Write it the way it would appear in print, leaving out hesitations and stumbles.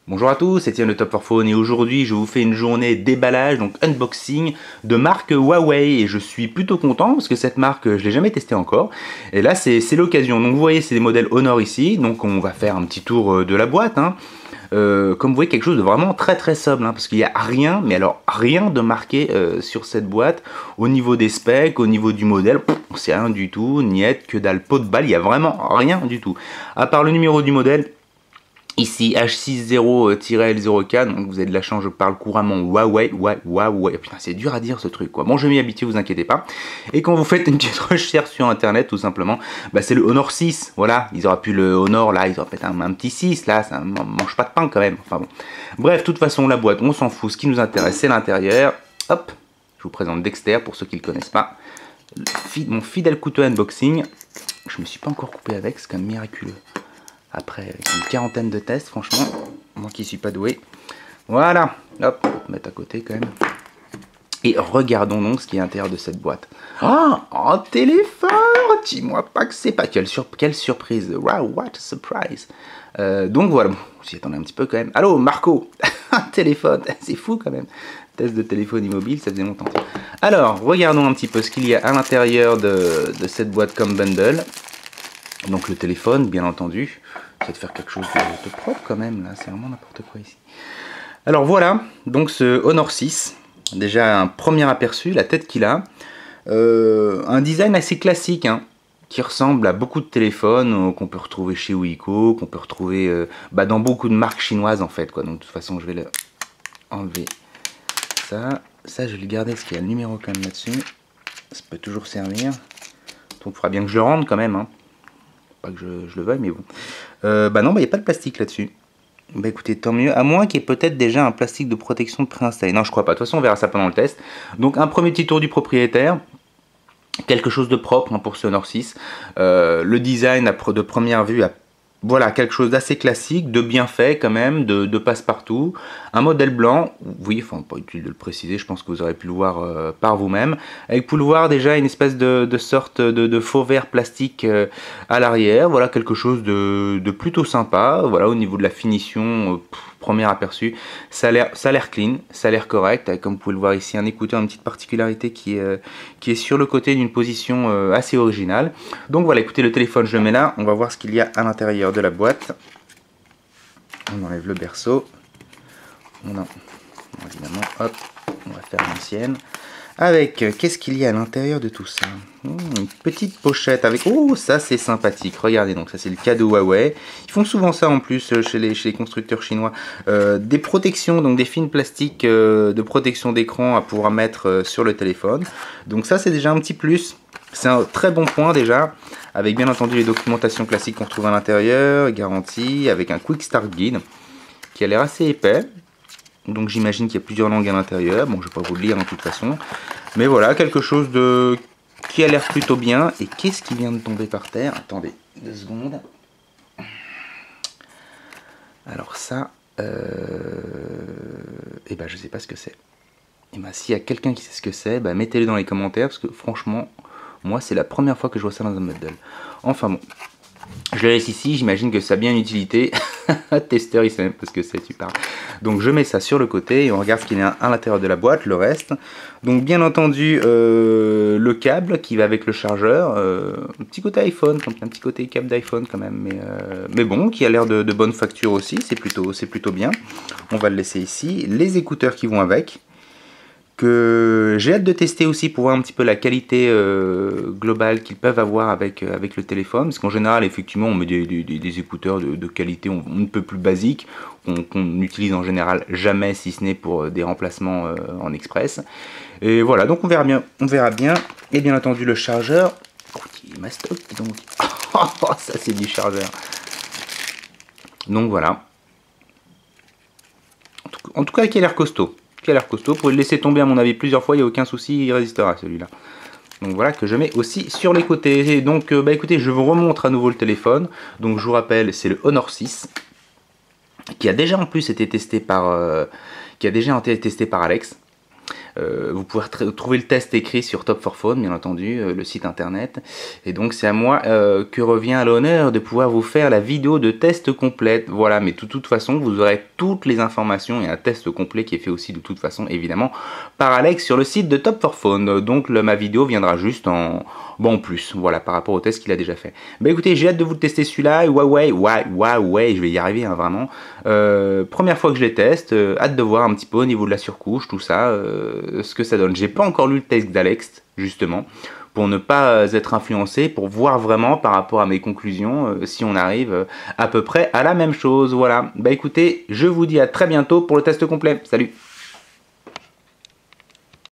Bonjour à tous, c'est Étienne de Top 4 Phone et aujourd'hui je vous fais une journée déballage, donc unboxing de marque Huawei et je suis plutôt content parce que cette marque je l'ai jamais testée encore et là c'est l'occasion. Donc vous voyez c'est des modèles Honor ici, donc on va faire un petit tour de la boîte. Comme vous voyez quelque chose de vraiment très sobre parce qu'il n'y a rien, mais alors rien de marqué sur cette boîte au niveau des specs, au niveau du modèle, on sait rien du tout, niette, que dalle, pot de balle, il n'y a vraiment rien du tout. À part le numéro du modèle. Ici H60-L04, donc vous avez de la chance, je parle couramment Huawei, putain c'est dur à dire ce truc quoi. Bon je vais m'y habituer, vous inquiétez pas. Et quand vous faites une petite recherche sur internet tout simplement, bah, c'est le Honor 6, voilà, ils auraient pu le Honor là, ils auraient fait un petit 6 là, ça mange pas de pain quand même, enfin bon. Bref, de toute façon la boîte, on s'en fout, ce qui nous intéresse c'est l'intérieur. Hop, je vous présente Dexter pour ceux qui le connaissent pas. Mon fidèle couteau unboxing, je me suis pas encore coupé avec, c'est quand même miraculeux. Après une quarantaine de tests, franchement, moi qui suis pas doué. Voilà, hop, on va mettre à côté quand même. Et regardons donc ce qui est à l'intérieur de cette boîte. Ah, un téléphone. Dis-moi pas que c'est pas... Quelle surprise. Wow, what a surprise. Donc voilà, bon, on s'y attendait un petit peu quand même. Allô, Marco. Un téléphone, c'est fou quand même. Test de téléphone immobile, ça faisait longtemps. Alors, regardons un petit peu ce qu'il y a à l'intérieur de cette boîte comme bundle. Donc le téléphone, bien entendu. C'est de faire quelque chose de propre quand même, là, c'est vraiment n'importe quoi ici. Alors voilà, donc ce Honor 6, déjà un premier aperçu, la tête qu'il a. Un design assez classique, hein, qui ressemble à beaucoup de téléphones qu'on peut retrouver chez Wiko, qu'on peut retrouver dans beaucoup de marques chinoises en fait, quoi. Donc de toute façon, je vais le enlever ça. Ça, je vais le garder parce qu'il y a le numéro quand même là-dessus. Ça peut toujours servir. Donc il faudra bien que je le rende quand même, hein. Pas que je le veuille, mais bon. Bah non, il n'y a pas de plastique là-dessus. Bah écoutez, tant mieux, à moins qu'il y ait peut-être déjà un plastique de protection préinstallé. Non, je crois pas. De toute façon, on verra ça pendant le test. Donc, un premier petit tour du propriétaire. Quelque chose de propre hein, pour ce Honor 6. Le design de première vue a voilà, quelque chose d'assez classique, de bien fait quand même, de passe-partout. Un modèle blanc, oui, enfin pas utile de le préciser, je pense que vous aurez pu le voir par vous-même. Avec, pour le voir, déjà une espèce de sorte de faux verre plastique à l'arrière. Voilà, quelque chose de plutôt sympa. Voilà, au niveau de la finition, premier aperçu, ça a l'air clean, ça a l'air correct. Avec, comme vous pouvez le voir ici, un écouteur, une petite particularité qui est sur le côté d'une position assez originale. Donc voilà, écoutez, le téléphone, je le mets là. On va voir ce qu'il y a à l'intérieur de la boîte. On enlève le berceau. Évidemment, hop, on va faire l'ancienne. Avec, qu'est-ce qu'il y a à l'intérieur de tout ça? Une petite pochette avec... Oh, ça c'est sympathique. Regardez, donc ça c'est le cadeau Huawei. Ils font souvent ça en plus chez les constructeurs chinois. Des protections, donc des fines plastiques de protection d'écran à pouvoir mettre sur le téléphone. Donc ça c'est déjà un petit plus. C'est un très bon point déjà. Avec bien entendu les documentations classiques qu'on retrouve à l'intérieur. Garantie, avec un Quick Start Guide qui a l'air assez épais. Donc j'imagine qu'il y a plusieurs langues à l'intérieur. Bon, je ne vais pas vous le lire de toute façon. Mais voilà, quelque chose qui a l'air plutôt bien. Et qu'est-ce qui vient de tomber par terre? Attendez, 2 secondes. Alors ça, eh ben je sais pas ce que c'est. Et ben s'il y a quelqu'un qui sait ce que c'est, ben, mettez-le dans les commentaires. Parce que franchement, moi c'est la première fois que je vois ça dans un modèle. Enfin bon. Je le laisse ici, j'imagine que ça a bien une utilité. Testeur, il sait même pas ce que c'est, tu parles. Donc je mets ça sur le côté et on regarde ce qu'il y a à l'intérieur de la boîte, le reste. Donc bien entendu, le câble qui va avec le chargeur. Un petit côté iPhone, un petit côté câble d'iPhone quand même. Mais bon, qui a l'air de bonne facture aussi, c'est plutôt bien. On va le laisser ici. Les écouteurs qui vont avec. Que j'ai hâte de tester aussi pour voir un petit peu la qualité globale qu'ils peuvent avoir avec le téléphone, parce qu'en général effectivement on met des écouteurs de qualité on ne peut plus basique, qu'on n'utilise en général jamais si ce n'est pour des remplacements en express. Et voilà, donc on verra bien, et bien entendu le chargeur, qui est mastoc donc, ça c'est du chargeur. Donc voilà, en tout cas qui a l'air costaud. Qui a l'air costaud, vous pouvez le laisser tomber à mon avis plusieurs fois, il n'y a aucun souci, il résistera celui-là. Donc voilà que je mets aussi sur les côtés. Et donc bah écoutez, je vous remontre à nouveau le téléphone. Donc je vous rappelle, c'est le Honor 6 qui a déjà en plus été testé par Alex. Vous pouvez trouver le test écrit sur Top 4 Phone, bien entendu, le site internet. Et donc c'est à moi que revient l'honneur de pouvoir vous faire la vidéo de test complète. Voilà, mais de toute façon, vous aurez toutes les informations et un test complet qui est fait aussi de toute façon, évidemment, par Alex sur le site de Top 4 Phone. Donc ma vidéo viendra juste en plus, voilà, par rapport au test qu'il a déjà fait. Bah écoutez, j'ai hâte de vous le tester celui-là. Huawei, je vais y arriver, hein, vraiment. Première fois que je les teste, hâte de voir un petit peu au niveau de la surcouche, tout ça, ce que ça donne. J'ai pas encore lu le test d'Alex, justement, pour ne pas être influencé, pour voir vraiment par rapport à mes conclusions, si on arrive à peu près à la même chose. Voilà, bah écoutez, je vous dis à très bientôt pour le test complet. Salut!